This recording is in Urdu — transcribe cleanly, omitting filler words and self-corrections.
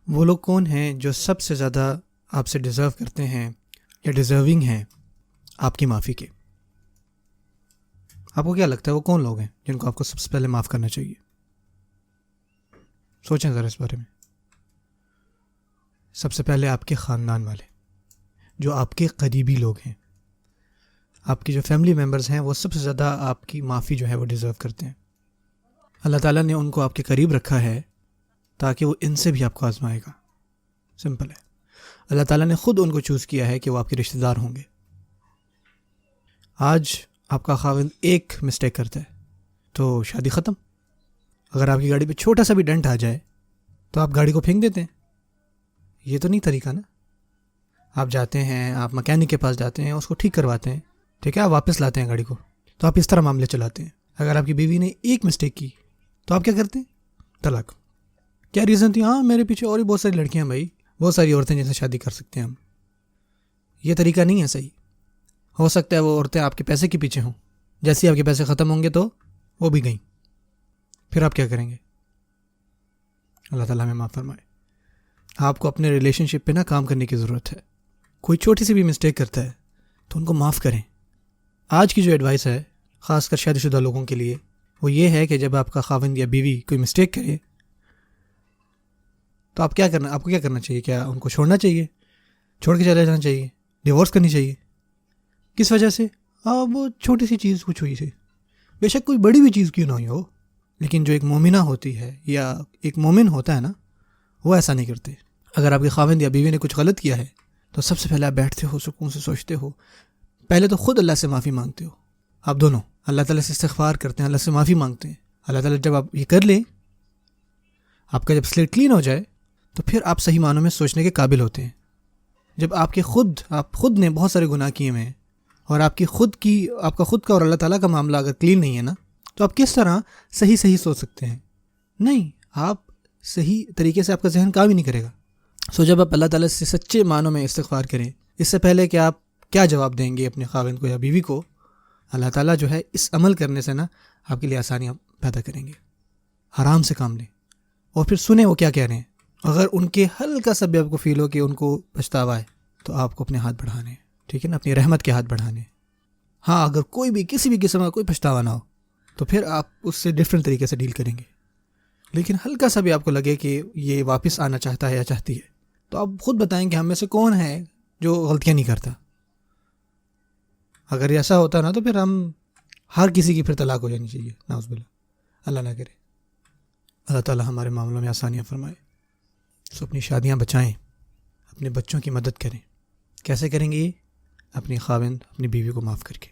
وہ لوگ کون ہیں جو سب سے زیادہ آپ سے ڈیزرو کرتے ہیں یا ڈیزرونگ ہیں آپ کی معافی کے؟ آپ کو کیا لگتا ہے وہ کون لوگ ہیں جن کو آپ کو سب سے پہلے معاف کرنا چاہیے؟ سوچیں ذرا اس بارے میں. سب سے پہلے آپ کے خاندان والے، جو آپ کے قریبی لوگ ہیں، آپ کی جو فیملی ممبرز ہیں، وہ سب سے زیادہ آپ کی معافی جو ہے وہ ڈیزرو کرتے ہیں. اللہ تعالیٰ نے ان کو آپ کے قریب رکھا ہے تاکہ وہ ان سے بھی آپ کو آزمائے گا. سمپل ہے. اللہ تعالیٰ نے خود ان کو چوز کیا ہے کہ وہ آپ کے رشتہ دار ہوں گے. آج آپ کا خاوند ایک مسٹیک کرتا ہے تو شادی ختم. اگر آپ کی گاڑی پہ چھوٹا سا بھی ڈنٹ آ جائے تو آپ گاڑی کو پھینک دیتے ہیں. یہ تو نہیں طریقہ نا. آپ جاتے ہیں، آپ مکینک کے پاس جاتے ہیں، اس کو ٹھیک کرواتے ہیں، ٹھیک ہے، آپ واپس لاتے ہیں گاڑی کو. تو آپ اس طرح معاملے چلاتے ہیں. اگر آپ کی بیوی نے ایک مسٹیک کی تو آپ کیا کرتے ہیں؟ طلاق. کیا ریزن تھی؟ ہاں میرے پیچھے اور بھی بہت ساری لڑکیاں، بھائی بہت ساری عورتیں جن سے شادی کر سکتے ہیں ہم. یہ طریقہ نہیں ہے صحیح. ہو سکتا ہے وہ عورتیں آپ کے پیسے کے پیچھے ہوں، جیسے آپ کے پیسے ختم ہوں گے تو وہ بھی گئیں. پھر آپ کیا کریں گے؟ اللہ تعالیٰ ہمیں معاف فرمائے. آپ کو اپنے ریلیشن شپ پہ نا کام کرنے کی ضرورت ہے. کوئی چھوٹی سی بھی مسٹیک کرتا ہے تو ان کو معاف کریں. آج کی جو ایڈوائس ہے خاص کر شادی شدہ لوگوں کے لیے وہ یہ ہے کہ جب آپ کا خاوند یا بیوی کوئی مسٹیک کرے تو آپ کو کیا کرنا چاہیے؟ کیا ان کو چھوڑنا چاہیے؟ چھوڑ کے چلے جانا چاہیے؟ ڈیورس کرنی چاہیے؟ کس وجہ سے؟ وہ چھوٹی سی چیز کچھ ہوئی تھی، بے شک کوئی بڑی بھی چیز کیوں نہ ہوئی ہو، لیکن جو ایک مومنہ ہوتی ہے یا ایک مومن ہوتا ہے نا، وہ ایسا نہیں کرتے. اگر آپ کے خاوند یا بیوی نے کچھ غلط کیا ہے تو سب سے پہلے آپ بیٹھتے ہو، سکون سے سوچتے ہو، پہلے تو خود اللہ سے معافی مانگتے ہو. آپ دونوں اللہ تعالیٰ سے استغفار کرتے ہیں، اللہ سے معافی مانگتے ہیں. اللہ تعالیٰ جب آپ یہ کر لیں، آپ کا جب سلیٹ کلین ہو جائے تو پھر آپ صحیح معنوں میں سوچنے کے قابل ہوتے ہیں. جب آپ خود نے بہت سارے گناہ کیے ہیں اور آپ کا خود کا اور اللہ تعالیٰ کا معاملہ اگر کلین نہیں ہے نا، تو آپ کس طرح صحیح سوچ سکتے ہیں؟ نہیں، آپ صحیح طریقے سے آپ کا ذہن کام ہی نہیں کرے گا. جب آپ اللہ تعالیٰ سے سچے معنوں میں استغفار کریں، اس سے پہلے کہ آپ کیا جواب دیں گے اپنے خاوند کو یا بیوی کو، اللہ تعالیٰ جو ہے اس عمل کرنے سے نا آپ کے لیے آسانیاں پیدا کریں گے. آرام سے کام لیں اور پھر سنیں وہ کیا کہہ رہے ہیں. اگر ان کے ہلکا سا بھی آپ کو فیل ہو کہ ان کو پچھتاوا ہے تو آپ کو اپنے ہاتھ بڑھانے ہیں، ٹھیک ہے نا، اپنی رحمت کے ہاتھ بڑھانے ہیں. ہاں اگر کوئی بھی کسی بھی قسم کا کوئی پچھتاوا نہ ہو تو پھر آپ اس سے ڈیفرنٹ طریقے سے ڈیل کریں گے. لیکن ہلکا سا بھی آپ کو لگے کہ یہ واپس آنا چاہتا ہے یا چاہتی ہے تو آپ خود بتائیں کہ ہم میں سے کون ہے جو غلطیاں نہیں کرتا. اگر ایسا ہوتا نا تو پھر ہر کسی کی پھر طلاق ہو جانی چاہیے، نعوذ باللہ، اللہ نہ کرے. اللہ تعالیٰ ہمارے معاملوں میں آسانیاں فرمائے. اپنی شادیاں بچائیں، اپنے بچوں کی مدد کریں. کیسے کریں گے یہ؟ اپنی خاوند، اپنی بیوی کو معاف کر کے.